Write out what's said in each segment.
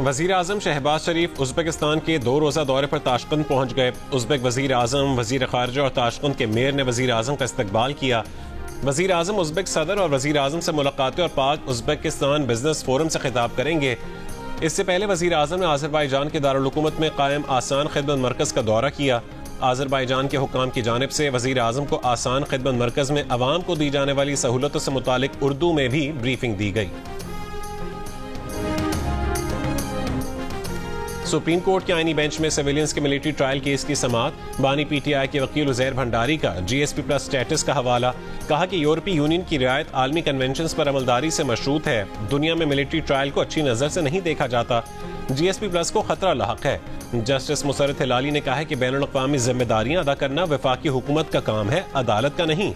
वज़ीर आज़म शहबाज शरीफ उज़्बेकिस्तान के 2 रोज़ा दौरे पर ताशकंद पहुँच गए। उज़्बेक वज़ीर आज़म, वज़ीर ख़ारिजा और ताशकंद के मेयर ने वज़ीर आज़म का इस्तकबाल किया। वज़ीर आज़म उज़्बेक सदर और वज़ीर आज़म से मुलाकातें और पाक उज़्बेकिस्तान बिजनेस फोरम से खिताब करेंगे। इससे पहले वज़ीर आज़म ने आज़रबाईजान के दारुल हुकूमत में कायम आसान खिदमत मरकज़ का दौरा किया। आज़रबाईजान के हुक्काम की जानिब से वज़ीर आज़म को आसान खिदमत मरकज़ में अवाम को दी जाने वाली सहूलतों से मुतालिक उर्दू में भी ब्रीफिंग दी गई। सुप्रीम कोर्ट के आईनी बेंच में सिविलियंस के मिलिट्री ट्रायल केस की समाअत। बानी पीटीआई के वकील उज़ैर भंडारी का जीएसपी प्लस स्टेटस का हवाला। कहा कि यूरोपीय यूनियन की रियायत आलमी कन्वेंशंस पर अमलदारी से मशरूत है। दुनिया में मिलिट्री ट्रायल को अच्छी नजर से नहीं देखा जाता। जीएसपी प्लस को खतरा लाहक है। जस्टिस मुसर्रत हिलाली ने कहा है कि बैनुल-अक़वामी जिम्मेदारियां अदा करना वफाकी हुकूमत का काम है, अदालत का नहीं।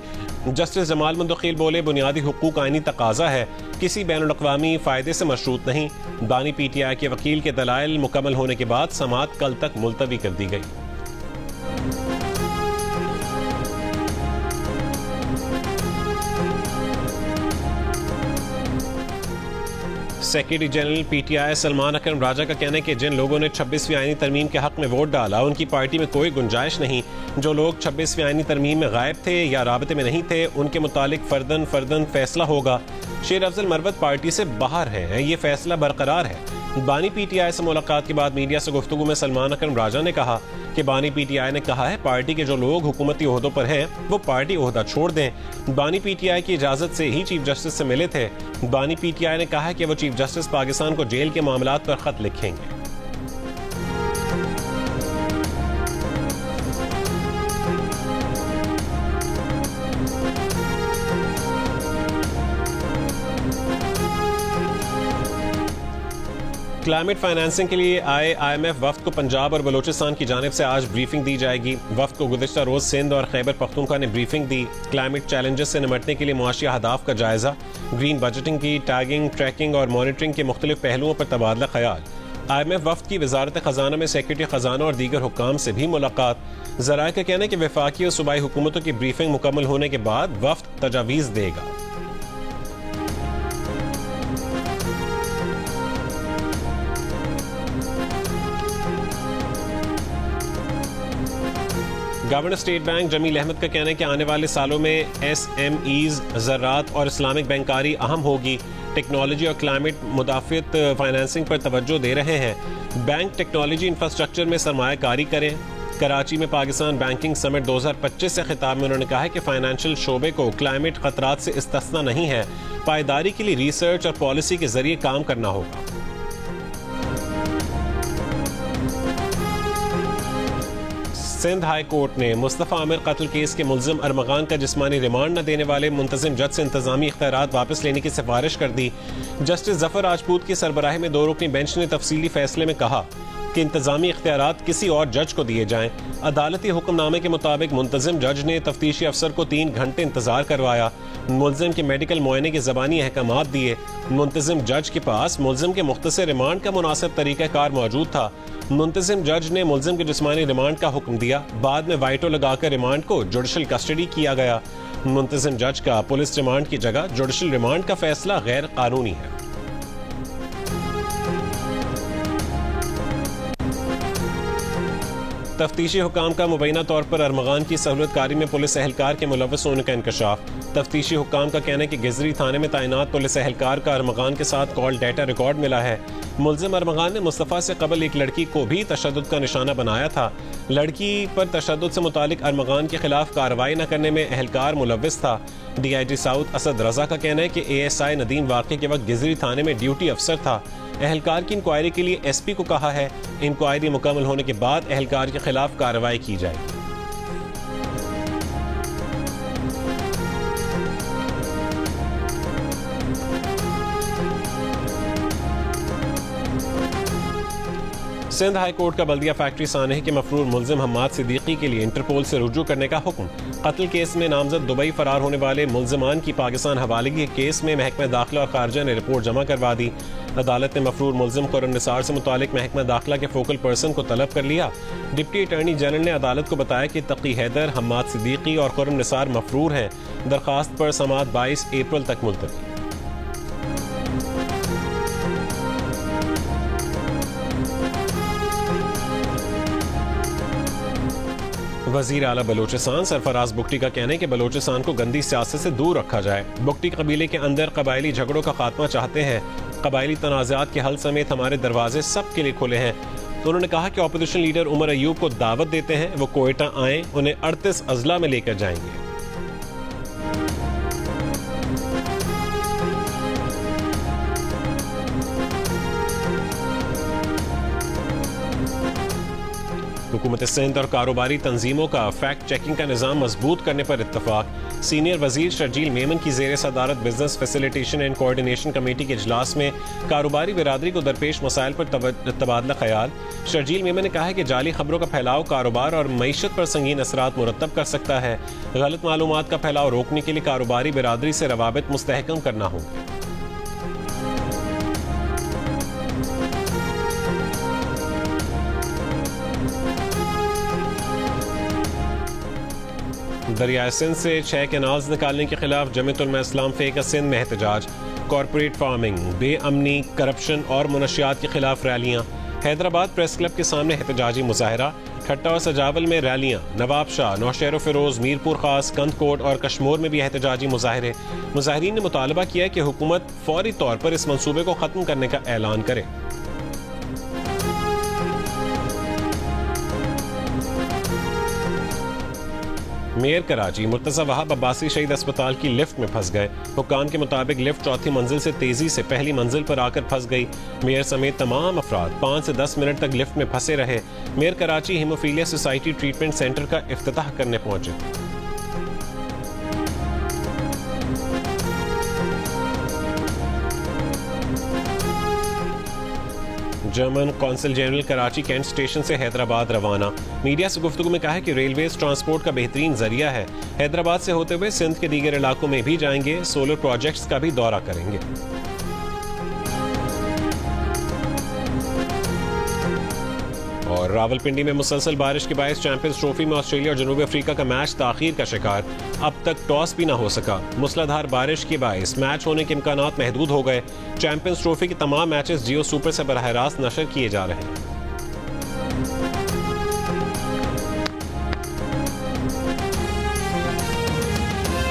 जस्टिस जमाल मुंतकिल बोले, बुनियादी हुकूक आईनी तकाजा है, किसी बैनुल-अक़वामी फायदे से मशरूत नहीं। बानी पीटीआई के वकील के दलाइल मुकम्मल होने के बाद समाअत कल तक मुलतवी कर दी गई। सेक्रेटरी जनरल पीटीआई सलमान अकरम राजा का कहना है कि जिन लोगों ने 26वीं आईनी तरमीम के हक में वोट डाला उनकी पार्टी में कोई गुंजाइश नहीं। जो लोग 26वीं आईनी तरमीम में गायब थे या राबते में नहीं थे उनके मुतालिक फर्दन फैसला होगा। शेर अफजल मरवत पार्टी से बाहर हैं, ये फैसला बरकरार है। बानी पीटीआई से मुलाकात के बाद मीडिया से गुफ्तगू में सलमान अकरम राजा ने कहा कि बानी पीटीआई ने कहा है पार्टी के जो लोग हुकूमती ओहदों पर हैं वो पार्टी ओहदा छोड़ दें। बानी पीटीआई की इजाजत से ही चीफ जस्टिस से मिले थे। बानी पीटीआई ने कहा है कि वो चीफ जस्टिस पाकिस्तान को जेल के मामलात पर खत लिखेंगे। क्लाइमेट फाइनेंसिंग के लिए आए IMF वफ्द को पंजाब और बलोचिस्तान की जानिब से आज ब्रीफिंग दी जाएगी। वफ्द को गुज़िश्ता रोज सिंध और खैबर पख्तूनख्वा ने ब्रीफिंग दी। क्लाइमेट चैलेंजेस से निमटने के लिए मुआशी अहदाफ का जायजा, ग्रीन बजटिंग की टैगिंग, ट्रैकिंग और मॉनिटरिंग के मुख्तलिफ पहलुओं पर तबादला ख्याल। IMF वफ्द की वजारत खजाना में सेक्रेटरी खजाना और दीगर हुक्काम से भी मुलाकात। ज़राए का कहना है कि वफाकी और सूबाई हुकूमतों की ब्रीफिंग मुकम्मल होने के बाद वफ्द तजावीज़ देगा। Governor state bank Jameel Ahmed का कहना है कि आने वाले सालों में SMEs, ज़राअत और इस्लामिक बैंकारी अहम होगी। टेक्नोलॉजी और क्लाइमेट मुदाफ़ित फाइनेंसिंग पर तवज्जो दे रहे हैं। बैंक टेक्नोलॉजी इंफ्रास्ट्रक्चर में सरमायाकारी करें। कराची में पाकिस्तान बैंकिंग समिट 2025 से खिताब में उन्होंने कहा है कि फाइनेंशियल शोबे को क्लाइमेट खतरात से इस्तिस्ना नहीं है। पायदारी के लिए रिसर्च और पॉलिसी के जरिए काम करना होगा। सिंध हाई कोर्ट ने मुस्तफ़ा आमिर कत्ल केस के मुल्जिम अरमगान का जिस्मानी रिमांड न देने वाले मुंतजिम जज से इंतजामी इख्तियारात वापस लेने की सिफारिश कर दी। जस्टिस जफर राजपूत की सरबराही में 2 रुकनी बेंच ने तफसीली फैसले में कहा कि इंतजामी इख्तियारात किसी और जज को दिए जाएं। अदालती हुक्मनामे के मुताबिक मुंतजिम जज ने तफ्तीशी अफसर को 3 घंटे इंतजार करवाया। मुल्जिम के मेडिकल मुआयने के ज़बानी अहकामात दिए। मुंतजिम जज के पास मुल्जिम के मुख्तसर रिमांड का मुनासिब तरीक़ाकार मौजूद था। मुंतजिम जज ने मुल्जिम के जिस्मानी रिमांड का हुक्म दिया। बाद में वाइटो लगाकर रिमांड को जुडिशल कस्टडी किया गया। मुंतजिम जज का पुलिस रिमांड की जगह जुडिशल रिमांड का फैसला गैर कानूनी है। तफ्तीशी हुकाम का मुबैना तौर पर अरमगान की सहूलतकारी में पुलिस एहलकार के मुलव्वस होने का इंकशाफ। तफ्तीशी हुकाम का कहना है कि गिजरी थाने में तैनात पुलिस एहलकार का अरमगान के साथ कॉल डेटा रिकॉर्ड मिला है। मुल्जिम अरमगान ने मुस्तफ़ा से कबल एक लड़की को भी तशद्दुद का निशाना बनाया था। लड़की पर तशद्दुद से मुतालिक अरमगान के खिलाफ कार्रवाई न करने में एहलकार मुलव्वस था। DIG साउथ असद रजा का कहना है कि ASI नदीम वाक़े के वक्त गिजरी थाने में ड्यूटी अफसर था। एहलकार की इंक्वायरी के लिए SP को कहा है। इंक्वायरी मुकम्मल होने के बाद एहलकार के खिलाफ कार्रवाई की जाएगी। सिंध हाई कोर्ट का बल्दिया फैक्ट्री सानह के मफरूर मुल्जिम हम्माद सिद्दीकी के लिए इंटरपोल से रुजू करने का हुक्म। कत्ल केस में नामजद दुबई फरार होने वाले मुल्जिमान की पाकिस्तान हवालगी के केस में महकमा दाखिला और खारजा ने रिपोर्ट जमा करवा दी। अदालत ने मफरूर मुल्जिम खुर्रम निसार से मुतालिक महकमा दाखिला के फोकल पर्सन को तलब कर लिया। डिप्टी अटॉर्नी जनरल ने अदालत को बताया कि तकी हैदर, हम्माद सिद्दीकी और खुर्रम निसार मफरूर हैं। दरखास्त पर समाअत 22 अप्रैल तक मुलतवी। वजीर आला बलोचिस्तान सरफराज बुगटी का कहना है कि बलोचिस्तान को गंदी सियासत से दूर रखा जाए। बुगटी कबीले के अंदर कबायली झगड़ों का खात्मा चाहते हैं। कबायली तनाज़ात के हल समेत हमारे दरवाजे सबके लिए खुले हैं। तो उन्होंने कहा कि अपोजिशन लीडर उमर अयूब को दावत देते हैं, वो कोयटा आए, उन्हें 38 अजला में लेकर जाएंगे। हुकूमत सिंध और कारोबारी तंजीमों का फैक्ट चेकिंग का निज़ाम मजबूत करने पर इत्तफाक। सीनियर वजीर शर्जील मेमन की ज़ेर सदारत business facilitation and coordination committee के इजलास में कारोबारी बिरादरी को दरपेश मसाइल पर तबादला ख्याल। शर्जील मेमन ने कहा है कि जाली खबरों का फैलाव कारोबार और मईशत पर संगीन असरात मुरतब कर सकता है। गलत मालूमात का फैलाव रोकने के लिए कारोबारी बिरादरी से रवाबित मुस्तहकम करना होगा। दरियाए सिंध से 6 कैनाल्स निकालने के खिलाफ जमीयत उलमा इस्लाम फ़ेका सिंध में एहतजाज। कॉरपोरेट फार्मिंग, बेअमनी, करप्शन और मुनशियात के खिलाफ रैलियाँ। हैदराबाद प्रेस क्लब के सामने एहतजाजी मुजाहरा। खट्टा और सजावल में रैलियाँ। नवाब शाह, नौशहर फिरोज, मीरपुर खास, कंदकोट और कश्मोर में भी एहतजाजी मुजाहरे। मुजाहरीन ने मुतालबा किया कि हुकूमत फौरी तौर पर इस मंसूबे को ख़त्म करने का ऐलान करे। मेयर कराची मुर्तज़ा वहाब अब्बासी शहीद अस्पताल की लिफ्ट में फंस गए। हुक्काम के मुताबिक लिफ्ट चौथी मंजिल से तेजी से पहली मंजिल पर आकर फंस गई। मेयर समेत तमाम अफराद 5 से 10 मिनट तक लिफ्ट में फंसे रहे। Mayor Karachi haemophilia society treatment centre का इफ्तिताह करने पहुंचे। German consul general Karachi cantt station से हैदराबाद रवाना। मीडिया से गुफ्तगू में कहा है कि रेलवेज ट्रांसपोर्ट का बेहतरीन जरिया है। हैदराबाद से होते हुए सिंध के दीगर इलाकों में भी जाएंगे। सोलर प्रोजेक्ट्स का भी दौरा करेंगे। और रावलपिंडी में मुसलसल बारिश के बायस चैंपियंस ट्रॉफी में ऑस्ट्रेलिया और जनूबी अफ्रीका का मैच ताखीर का शिकार। अब तक टॉस भी न हो सका। मूसलाधार बारिश के बायस मैच होने के इम्कानात महदूद हो गए। चैंपियंस ट्रॉफी के तमाम मैचेस जियो सुपर से बराह रास्त नशर किए जा रहे हैं।